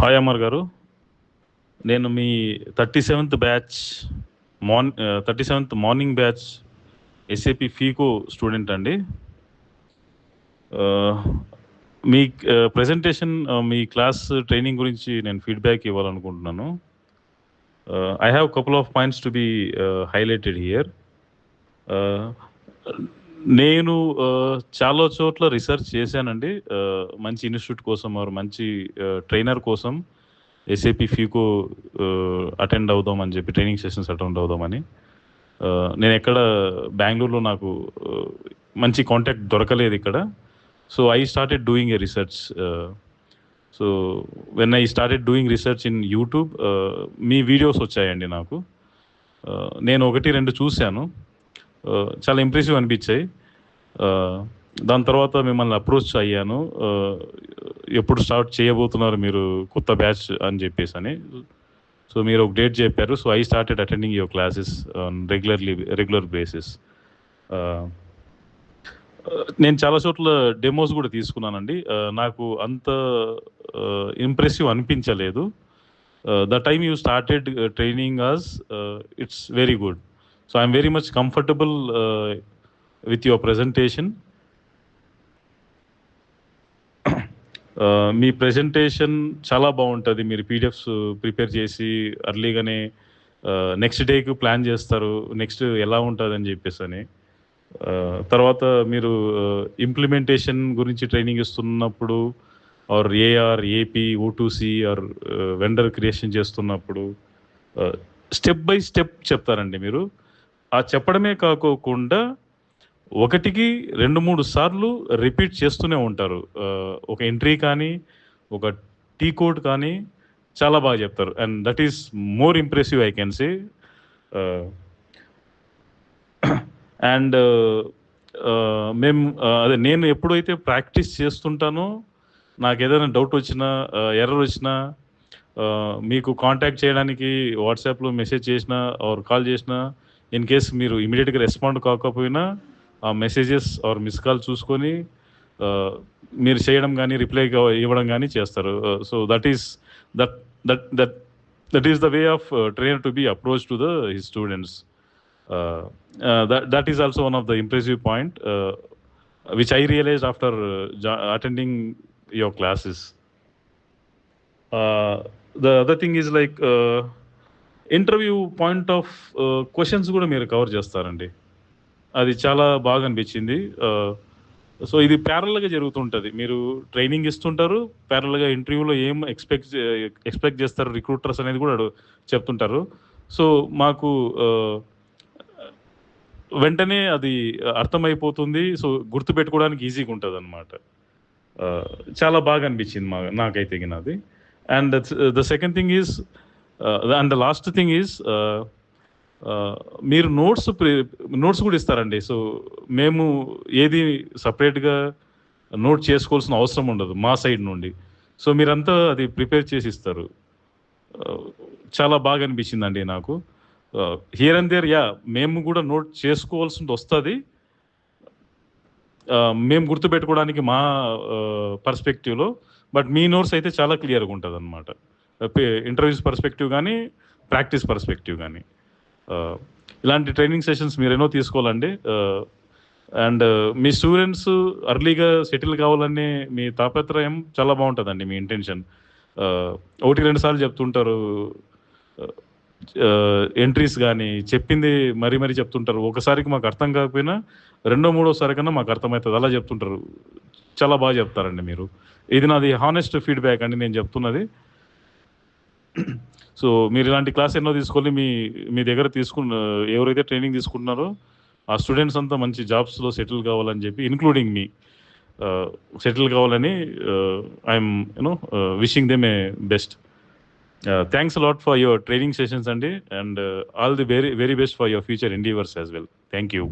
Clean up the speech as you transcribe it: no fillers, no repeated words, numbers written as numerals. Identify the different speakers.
Speaker 1: Hi Amar గారు. నేను మీ 37th batch 37th morning batch SAP faeco student అండి. మీ ప్రెజెంటేషన్ మీ class training గురించి నేను ఫీడ్బ్యాక్ ఇవ్వాలనుకుంటున్నాను. I have couple of points to be highlighted here. నేను చాలా చోట్ల రీసెర్చ్ చేశానండి. మంచి ఇన్స్టిట్యూట్ కోసం మంచి ట్రైనర్ కోసం ఎస్ఏపి ఫీకో అటెండ్ అవుదామని చెప్పి ట్రైనింగ్ సెషన్స్ అటెండ్ అవుదామని. నేను ఎక్కడ బెంగళూరులో నాకు మంచి కాంటాక్ట్ దొరకలేదు ఇక్కడ. So I started doing a research. So when I started doing research in YouTube, me videos వచ్చాయండి నాకు. నేను 1-2 చూశాను, చాలా ఇంప్రెసివ్ అనిపించాయి. దాని తర్వాత మిమ్మల్ని అప్రోచ్ అయ్యాను, ఎప్పుడు స్టార్ట్ చేయబోతున్నారు మీరు కొత్త బ్యాచ్ అని చెప్పేసి అని. సో మీరు ఒక డేట్ చెప్పారు. So I started attending your classes on regular basis. నేను చాలా చోట్ల డెమోస్ కూడా తీసుకున్నానండి. నాకు అంత ఇంప్రెసివ్ అనిపించలేదు. The time you started training us, it's very good. So I'm very much comfortable with your presentation. మీ ప్రెజెంటేషన్ చాలా బాగుంటుంది. మీరు పీడిఎఫ్స్ ప్రిపేర్ చేసి అర్లీగానే నెక్స్ట్ డేకి ప్లాన్ చేస్తారు, నెక్స్ట్ ఎలా ఉంటుంది అని చెప్పేసి అని. తర్వాత మీరు ఇంప్లిమెంటేషన్ గురించి ట్రైనింగ్ ఇస్తున్నప్పుడు, R AR AP O2C R vendor creation చేస్తున్నప్పుడు స్టెప్ బై స్టెప్ చెప్తారండి మీరు. ఆ చెప్పడమే కాకోకుండా 1కి 2-3 సార్లు రిపీట్ చేస్తూనే ఉంటారు. ఒక ఎంట్రీ కానీ ఒక టీ కోడ్ కానీ చాలా బాగా చెప్తారు. And that is more impressive I can say. And నేను ఎప్పుడైతే ప్రాక్టీస్ చేస్తుంటానో, నాకు ఏదైనా డౌట్ వచ్చినా, ఎర్రర్ వచ్చినా, మీకు కాంటాక్ట్ చేయడానికి వాట్సాప్లో మెసేజ్ చేసినా ఆర్ కాల్ చేసినా, ఇన్ కేస్ మీరు ఇమీడియట్గా రెస్పాండ్ కాకపోయినా ఆ మెసేజెస్ ఆర్ మిస్ కాల్ చూసుకొని మీరు చేయడం కానీ రిప్లై ఇవ్వడం కానీ చేస్తారు. So that is the way of trainer to be approach to his students. that is also one of the impressive point which I realized after attending your classes. The other thing is like interview point of questions కూడా మీరు cover చేస్తారండి. అది చాలా బాగా అనిపించింది. So ఇది ప్యారల్గా జరుగుతుంటుంది. మీరు ట్రైనింగ్ ఇస్తుంటారు, ప్యారల్గా ఇంటర్వ్యూలో ఏం ఎక్స్పెక్ట్ చేస్తారు రిక్రూటర్స్ అనేది కూడా చెప్తుంటారు. సో మాకు వెంటనే అది అర్థమైపోతుంది. సో గుర్తుపెట్టుకోవడానికి ఈజీగా ఉంటుంది అనమాట. చాలా బాగా అనిపించింది నాకైతే అది. And the second thing is and the last thing is మీరు నోట్స్ కూడా ఇస్తారండి. సో మేము ఏది సపరేట్గా నోట్ చేసుకోవాల్సిన అవసరం ఉండదు మా సైడ్ నుండి. సో మీరంతా అది ప్రిపేర్ చేసి ఇస్తారు. చాలా బాగా అనిపించిందండి నాకు. హియర్ అండ్ దేర్ మేము కూడా నోట్ చేసుకోవాల్సి వస్తుంది, మేము గుర్తుపెట్టుకోవడానికి మా పర్స్పెక్టివ్లో. బట్ మీ నోట్స్ అయితే చాలా క్లియర్గా ఉంటుంది అనమాట, ఇంటర్వ్యూస్ పర్స్పెక్టివ్ కానీ ప్రాక్టీస్ పర్స్పెక్టివ్ కానీ. ఇలాంటి ట్రైనింగ్ సెషన్స్ మీరు ఎన్నో తీసుకోవాలండి. అండ్ మీ స్టూడెంట్స్ అర్లీగా సెటిల్ కావాలని మీ తాపత్రయం చాలా బాగుంటుందండి. మీ ఇంటెన్షన్ 1-2 సార్లు చెప్తుంటారు, ఎంట్రీస్ కానీ చెప్పింది మరీ చెప్తుంటారు. ఒకసారికి మాకు అర్థం కాకపోయినా 2-3సారి కన్నా మాకు అర్థమవుతుంది, అలా చెప్తుంటారు. చాలా బాగా చెప్తారండి మీరు. ఇది నాది హానెస్ట్ ఫీడ్బ్యాక్ అండి నేను చెప్తున్నది. సో మీరు ఇలాంటి క్లాస్ ఎన్నో తీసుకొని మీ దగ్గర ఎవరైతే ట్రైనింగ్ తీసుకుంటున్నారో ఆ స్టూడెంట్స్ అంతా మంచి జాబ్స్లో సెటిల్ కావాలని చెప్పి, ఇన్క్లూడింగ్ మీ సెటిల్ కావాలని I'm wishing them A best. Thanks a lot for your training sessions, Andy, and all the very best for your future endeavors as well. Thank you.